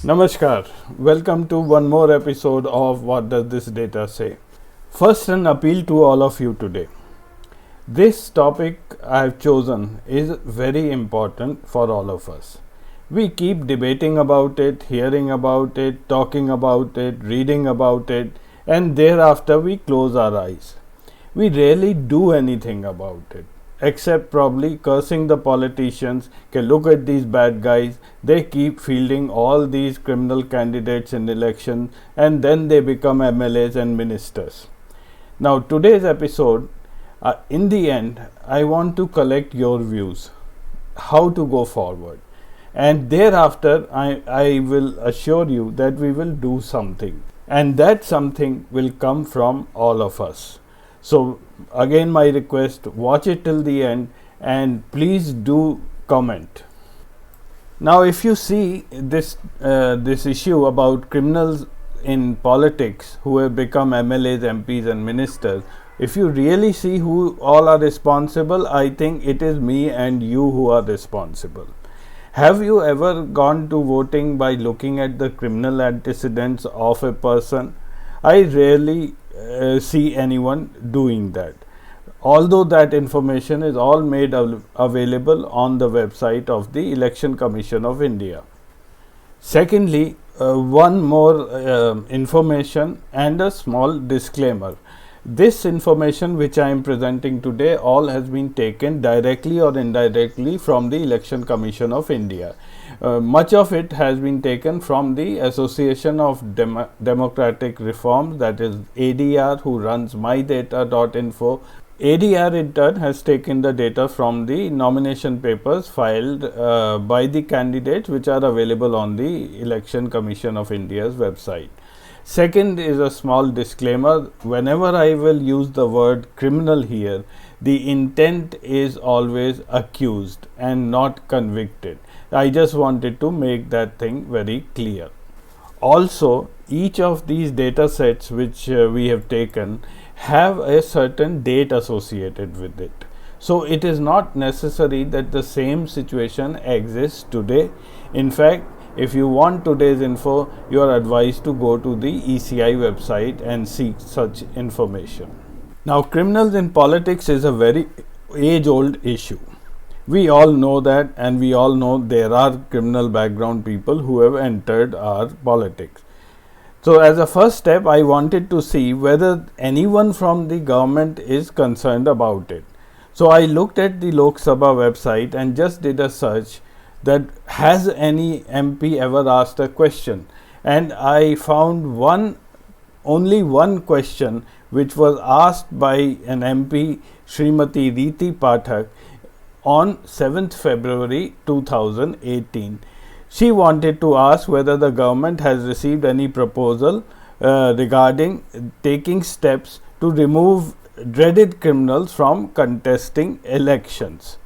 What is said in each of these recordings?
Namaskar. Welcome to one more episode of What Does This Data Say? First, an appeal to all of you today. This topic I have chosen is very important for all of us. We keep debating about it, hearing about it, talking about it, reading about it, and thereafter we close our eyes. We rarely do anything about it, except probably cursing the politicians. Okay, look at these bad guys, they keep fielding all these criminal candidates in election and then they become MLAs and ministers. Now today's episode, in the end, I want to collect your views, how to go forward, and thereafter I will assure you that we will do something, and that something will come from all of us. So again, my request, watch it till the end and please do comment. Now if you see this issue about criminals in politics who have become MLAs, MPs and ministers, if you really see who all are responsible, I think it is me and you who are responsible. Have you ever gone to voting by looking at the criminal antecedents of a person? I rarely see anyone doing that, although that information is all made available on the website of the Election Commission of India. Secondly, one more information and a small disclaimer. This information which I am presenting today all has been taken directly or indirectly from the Election Commission of India. Much of it has been taken from the Association of Democratic Reforms, that is ADR, who runs mydata.info. ADR in turn has taken the data from the nomination papers filed by the candidates, which are available on the Election Commission of India's website. Second is a small disclaimer. Whenever I will use the word criminal here, the intent is always accused and not convicted. I just wanted to make that thing very clear. Also, each of these data sets which we have taken have a certain date associated with it. So it is not necessary that the same situation exists today. In fact, if you want today's info, you are advised to go to the ECI website and seek such information. Now, criminals in politics is a very age-old issue. We all know that, and we all know there are criminal background people who have entered our politics. So as a first step, I wanted to see whether anyone from the government is concerned about it. So I looked at the Lok Sabha website and just did a search that has any MP ever asked a question, and I found only one question which was asked by an MP, Srimati Riti Pathak, on 7th February 2018. She wanted to ask whether the government has received any proposal regarding taking steps to remove dreaded criminals from contesting elections.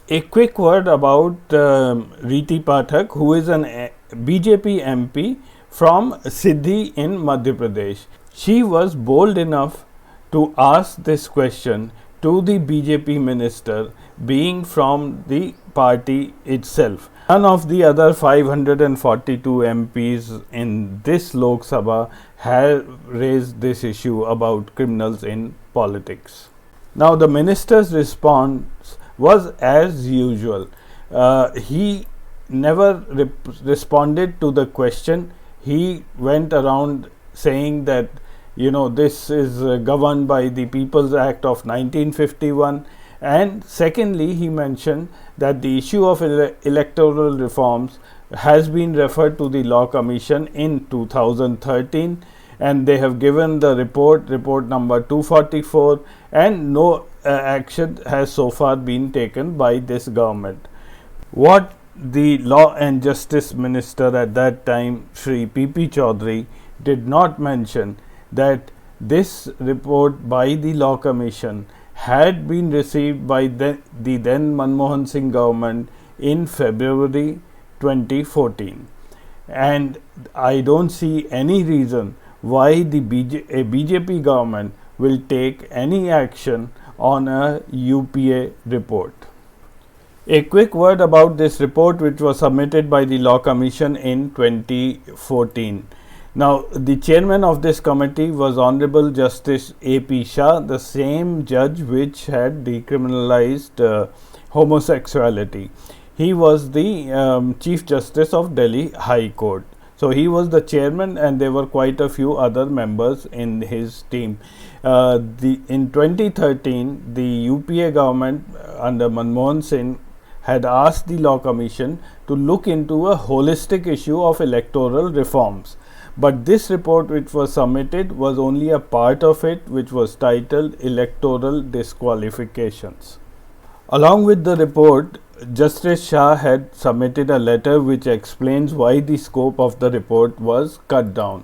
A quick word about Riti Pathak, who is an BJP MP from Siddhi in Madhya Pradesh. She was bold enough to ask this question to the BJP minister, being from the party itself. None of the other 542 MPs in this Lok Sabha have raised this issue about criminals in politics. Now, the minister's response was as usual. He never responded to the question. He went around saying that this is governed by the People's Act of 1951, and secondly he mentioned that the issue of electoral reforms has been referred to the Law Commission in 2013, and they have given the report number 244, and no action has so far been taken by this government. What the Law and Justice Minister at that time, Shri P.P. Chaudhary, did not mention that this report by the Law Commission had been received by the then Manmohan Singh government in February 2014, and I don't see any reason why a BJP government will take any action on a UPA report. A quick word about this report, which was submitted by the Law Commission in 2014. Now, the chairman of this committee was Honorable Justice A.P. Shah, the same judge which had decriminalized homosexuality. He was the Chief Justice of Delhi High Court. So he was the chairman, and there were quite a few other members in his team. In 2013, the UPA government under Manmohan Singh had asked the Law Commission to look into a holistic issue of electoral reforms. But this report which was submitted was only a part of it, which was titled Electoral Disqualifications. Along with the report, Justice Shah had submitted a letter which explains why the scope of the report was cut down.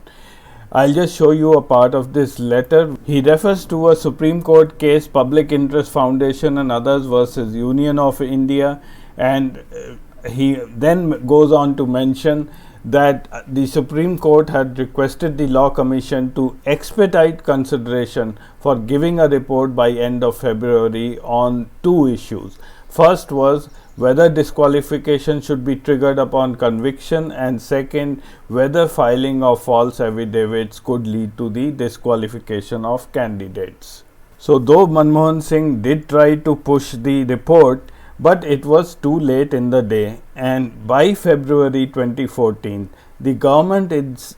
I'll just show you a part of this letter. He refers to a Supreme Court case, Public Interest Foundation and others versus Union of India, and he then goes on to mention that the Supreme Court had requested the Law Commission to expedite consideration for giving a report by end of February on two issues. First was whether disqualification should be triggered upon conviction, and second, whether filing of false affidavits could lead to the disqualification of candidates. So though Manmohan Singh did try to push the report, but it was too late in the day, and by February 2014, the government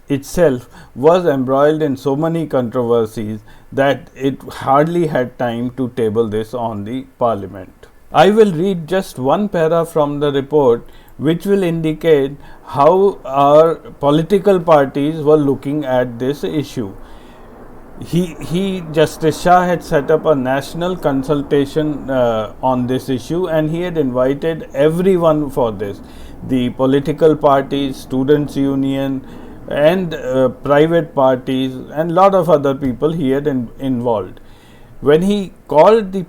itself was embroiled in so many controversies that it hardly had time to table this on the Parliament. I will read just one para from the report which will indicate how our political parties were looking at this issue. Justice Shah had set up a national consultation on this issue, and he had invited everyone for this. The political parties, students' union, and private parties, and lot of other people he had involved. When he called the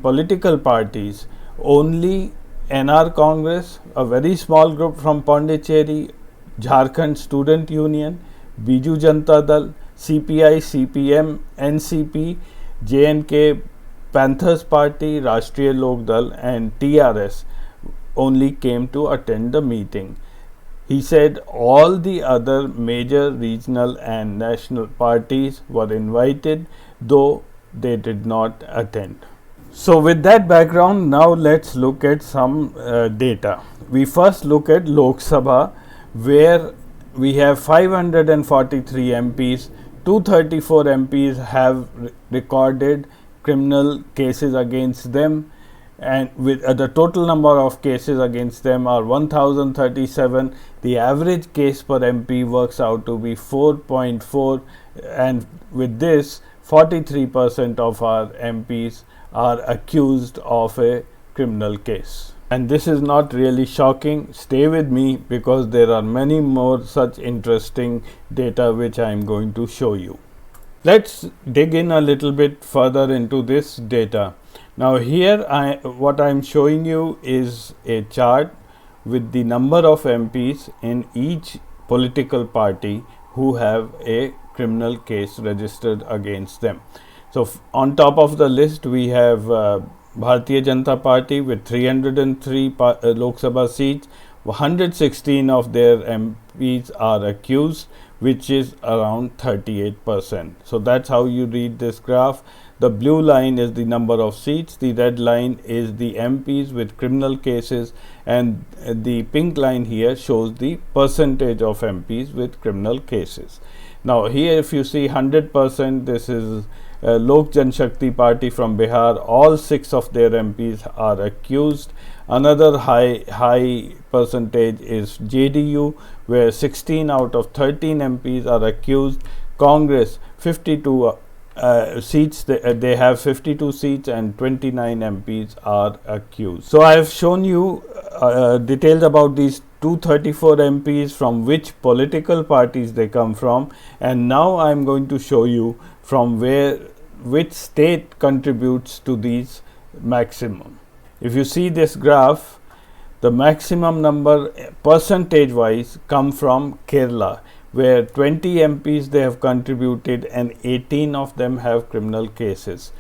political parties, only NR Congress, a very small group from Pondicherry, Jharkhand Student Union, Biju Janata Dal, CPI, CPM, NCP, J&K Panthers Party, Rashtriya Lok Dal and TRS only came to attend the meeting. He said all the other major regional and national parties were invited, though they did not attend. So with that background, now let's look at some data. We first look at Lok Sabha, where we have 543 MPs, 234 MPs have recorded criminal cases against them, and with the total number of cases against them are 1037. The average case per MP works out to be 4.4, and with this 43% of our MPs are accused of a criminal case. And this is not really shocking. Stay with me because there are many more such interesting data which I am going to show you. Let's dig in a little bit further into this data. Now here what I am showing you is a chart with the number of MPs in each political party who have a criminal case registered against them. So on top of the list we have Bharatiya Janata Party with 303 Lok Sabha seats. 116 of their MPs are accused, which is around 38%. So that's how you read this graph. The blue line is the number of seats, the red line is the MPs with criminal cases, and the pink line here shows the percentage of MPs with criminal cases. Now here if you see 100%, this is Lok Janshakti Party from Bihar. All 6 of their MPs are accused. Another high percentage is JDU, where 16 out of 13 MPs are accused. Congress 52 seats, they have 52 seats and 29 MPs are accused. So I have shown you details about these 234 MPs, from which political parties they come from, and now I am going to show you from which state contributes to these maximum. If you see this graph, the maximum number percentage wise come from Kerala, where 20 MPs they have contributed and 18 of them have criminal cases.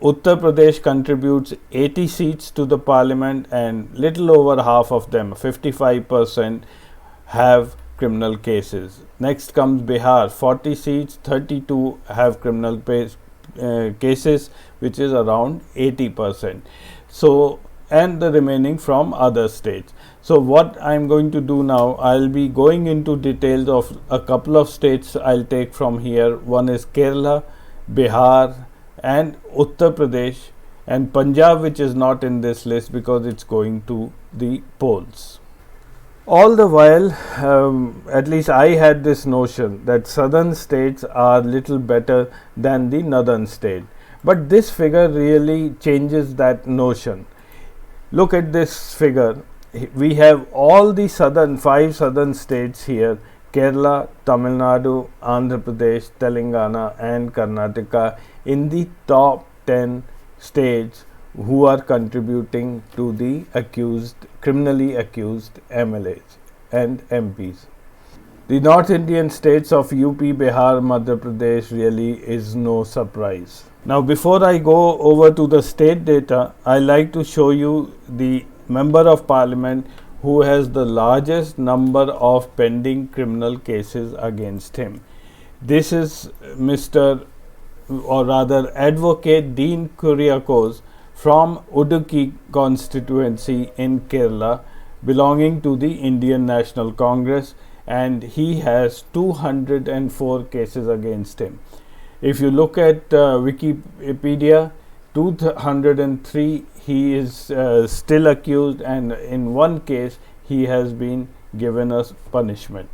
Uttar Pradesh contributes 80 seats to the parliament, and little over half of them, 55%, have criminal cases. Next comes Bihar, 40 seats, 32 have criminal cases, which is around 80%. So, and the remaining from other states. So, what I am going to do now, I will be going into details of a couple of states I will take from here. One is Kerala, Bihar, and Uttar Pradesh, and Punjab, which is not in this list because it's going to the polls. All the while, at least I had this notion that southern states are little better than the northern state. But this figure really changes that notion. Look at this figure. We have all the five southern states here: Kerala, Tamil Nadu, Andhra Pradesh, Telangana, and Karnataka in the top 10 states who are contributing to the criminally accused MLAs and MPs. The North Indian states of UP, Bihar, Madhya Pradesh really is no surprise. Now, before I go over to the state data, I like to show you the member of parliament who has the largest number of pending criminal cases against him. This is Advocate Dean Kuriakose from Udupi constituency in Kerala, belonging to the Indian National Congress, and he has 204 cases against him. If you look at Wikipedia, 203 he is still accused, and in one case he has been given a punishment.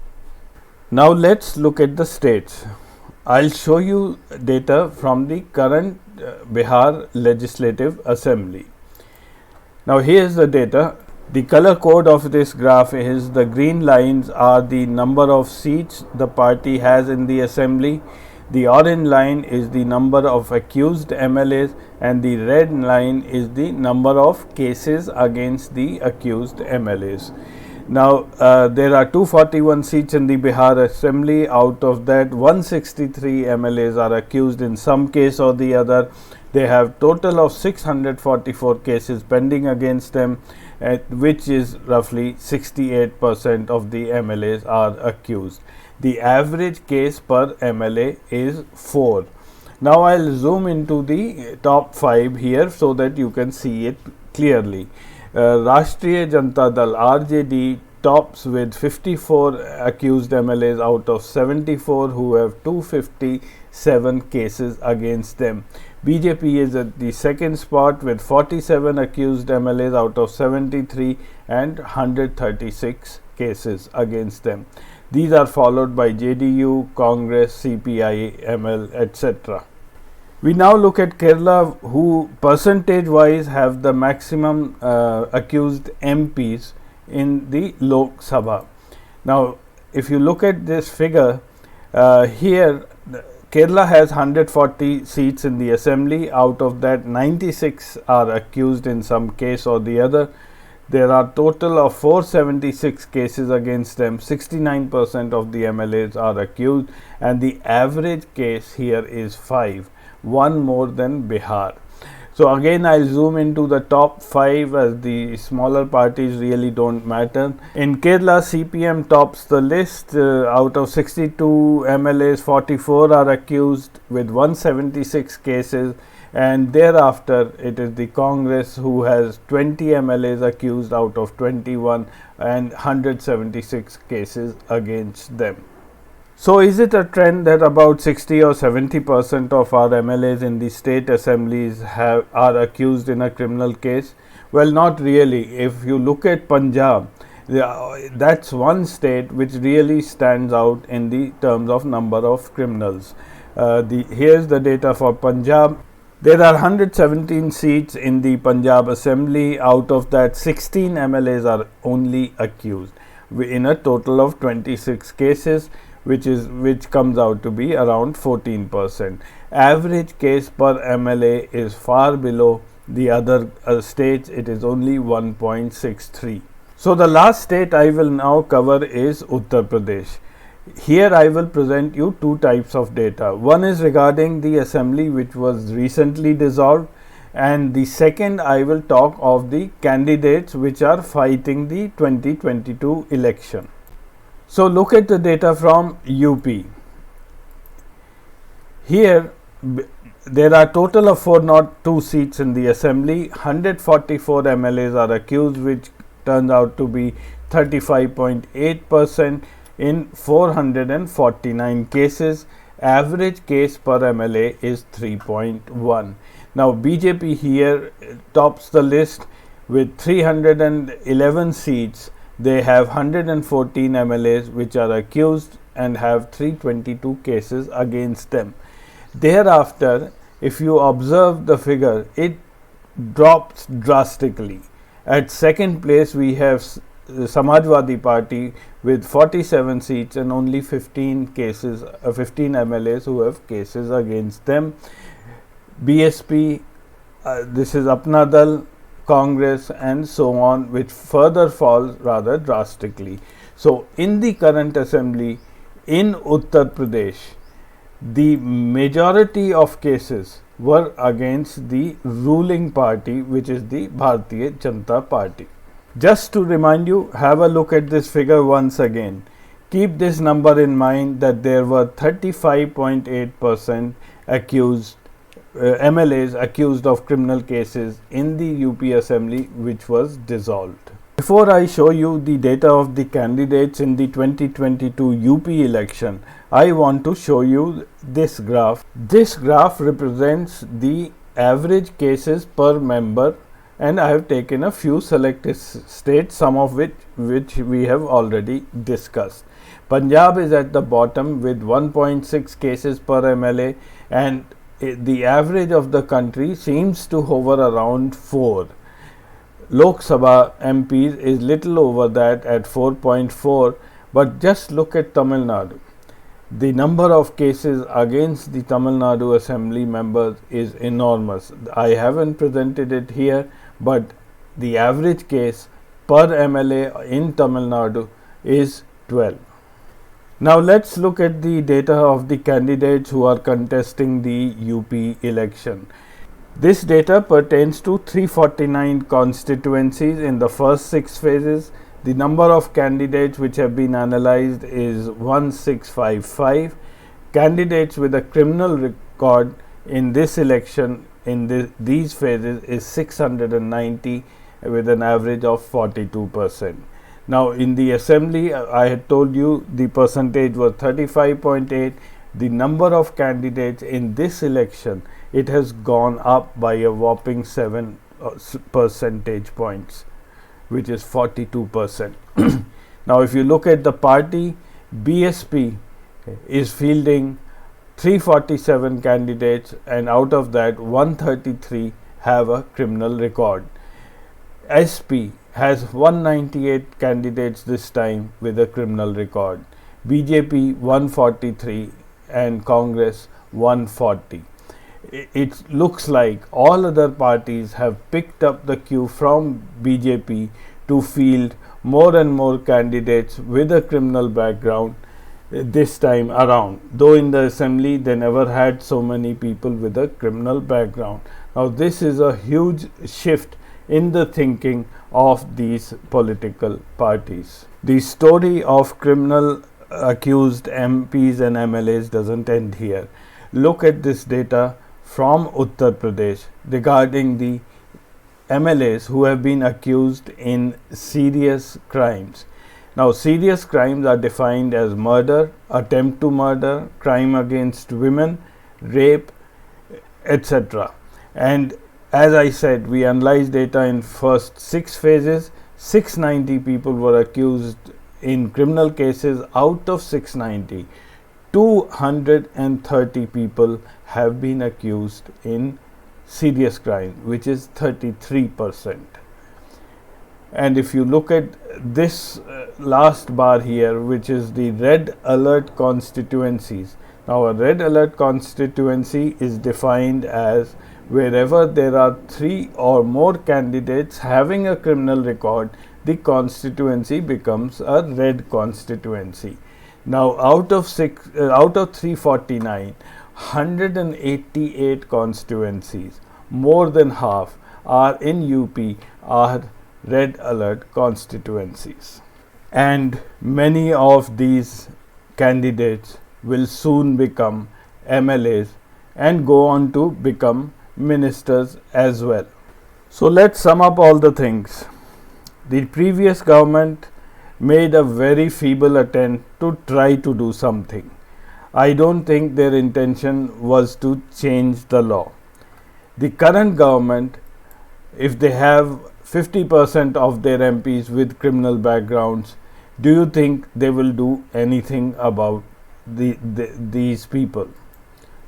Now let's look at the states. I'll show you data from the current Bihar Legislative Assembly. Now here's the data. The color code of this graph is the green lines are the number of seats the party has in the assembly, the orange line is the number of accused MLAs, and the red line is the number of cases against the accused MLAs. Now, there are 241 seats in the Bihar Assembly. Out of that, 163 MLAs are accused in some case or the other. They have total of 644 cases pending against them, which is roughly 68% of the MLAs are accused. The average case per MLA is 4. Now, I will zoom into the top 5 here so that you can see it clearly. Rashtriya Janata Dal RJD tops with 54 accused MLAs out of 74 who have 257 cases against them. BJP is at the second spot with 47 accused MLAs out of 73 and 136 cases against them. These are followed by JDU, Congress, CPI, ML, etc. We now look at Kerala, who percentage wise have the maximum accused MPs in the Lok Sabha. Now, if you look at this figure here, Kerala has 140 seats in the assembly. Out of that, 96 are accused in some case or the other. There are total of 476 cases against them. 69% of the MLAs are accused, and the average case here is 5. One more than Bihar. So again, I'll zoom into the top 5 as the smaller parties really don't matter. In Kerala, CPM tops the list. Out of 62 MLAs, 44 are accused with 176 cases, and thereafter it is the Congress who has 20 MLAs accused out of 21 and 176 cases against them. So, is it a trend that about 60 or 70% of our MLAs in the state assemblies are accused in a criminal case? Well, not really. If you look at Punjab, that's one state which really stands out in the terms of number of criminals. Here's the data for Punjab. There are 117 seats in the Punjab Assembly. Out of that, 16 MLAs are only accused in a total of 26 cases, which comes out to be around 14%. Average case per MLA is far below the other states. It is only 1.63. So the last state I will now cover is Uttar Pradesh. Here I will present you two types of data. One is regarding the assembly which was recently dissolved, and the second I will talk of the candidates which are fighting the 2022 election. So look at the data from UP. Here there are total of 402 seats in the assembly. 144 MLAs are accused, which turns out to be 35.8% in 449 cases. Average case per MLA is 3.1. Now BJP here tops the list with 311 seats. They have 114 MLAs which are accused and have 322 cases against them. Thereafter, if you observe the figure, it drops drastically. At second place, we have Samajwadi Party with 47 seats and only 15 cases, 15 MLAs who have cases against them. BSP, this is Apna Dal, Congress, and so on, which further falls rather drastically. So, in the current assembly in Uttar Pradesh, the majority of cases were against the ruling party, which is the Bharatiya Janata Party. Just to remind you, have a look at this figure once again. Keep this number in mind that there were 35.8% accused MLAs accused of criminal cases in the UP assembly, which was dissolved. Before I show you the data of the candidates in the 2022 UP election, I want to show you this graph. This graph represents the average cases per member, and I have taken a few selected states, some of which we have already discussed. Punjab is at the bottom with 1.6 cases per MLA, and the average of the country seems to hover around 4. Lok Sabha MPs is little over that at 4.4, but just look at Tamil Nadu. The number of cases against the Tamil Nadu assembly members is enormous. I haven't presented it here, but the average case per MLA in Tamil Nadu is 12. Now let's look at the data of the candidates who are contesting the UP election. This data pertains to 349 constituencies in the first 6 phases. The number of candidates which have been analyzed is 1655. Candidates with a criminal record in this election in these phases is 690 with an average of 42%. Now in the assembly, I had told you the percentage was 35.8. The number of candidates in this election, it has gone up by a whopping 7 percentage points, which is 42%. Now if you look at the party, BSP is fielding 347 candidates, and out of that 133 have a criminal record. SP has 198 candidates this time with a criminal record. BJP 143 and Congress 140. It looks like all other parties have picked up the cue from BJP to field more and more candidates with a criminal background this time around, though in the assembly they never had so many people with a criminal background. Now this is a huge shift in the thinking of these political parties. The story of criminal accused MPs and MLAs doesn't end here. Look at this data from Uttar Pradesh regarding the MLAs who have been accused in serious crimes. Now, serious crimes are defined as murder, attempt to murder, crime against women, rape, etc. And as I said, we analyzed data in first 6 phases. 690 people were accused in criminal cases. Out of 690, 230 people have been accused in serious crime, which is 33%. And if you look at this last bar here, which is the red alert constituencies. Now, a red alert constituency is defined as wherever there are 3 or more candidates having a criminal record, the constituency becomes a red constituency. Now, out of 349, 188 constituencies more than half are in UP are red alert constituencies. And many of these candidates will soon become MLAs and go on to become ministers as well. So let's sum up all the things. The previous government made a very feeble attempt to try to do something. I don't think their intention was to change the law. The current government, if they have 50% of their MPs with criminal backgrounds, do you think they will do anything about these people?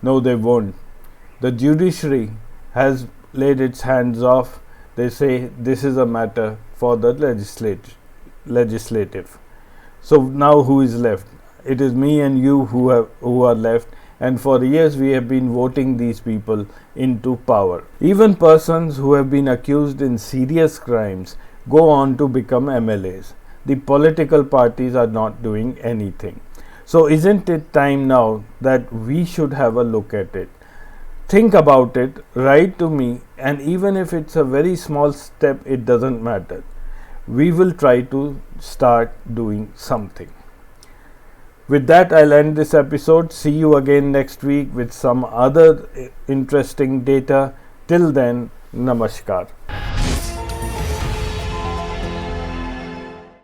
No, they won't. The judiciary has laid its hands off. They say this is a matter for the legislative. So now who is left? It is me and you who are left, and for years we have been voting these people into power. Even persons who have been accused in serious crimes go on to become MLAs. The political parties are not doing anything. So isn't it time now that we should have a look at it? Think about it, write to me, and even if it's a very small step, it doesn't matter. We will try to start doing something. With that, I'll end this episode. See you again next week with some other interesting data. Till then, Namaskar.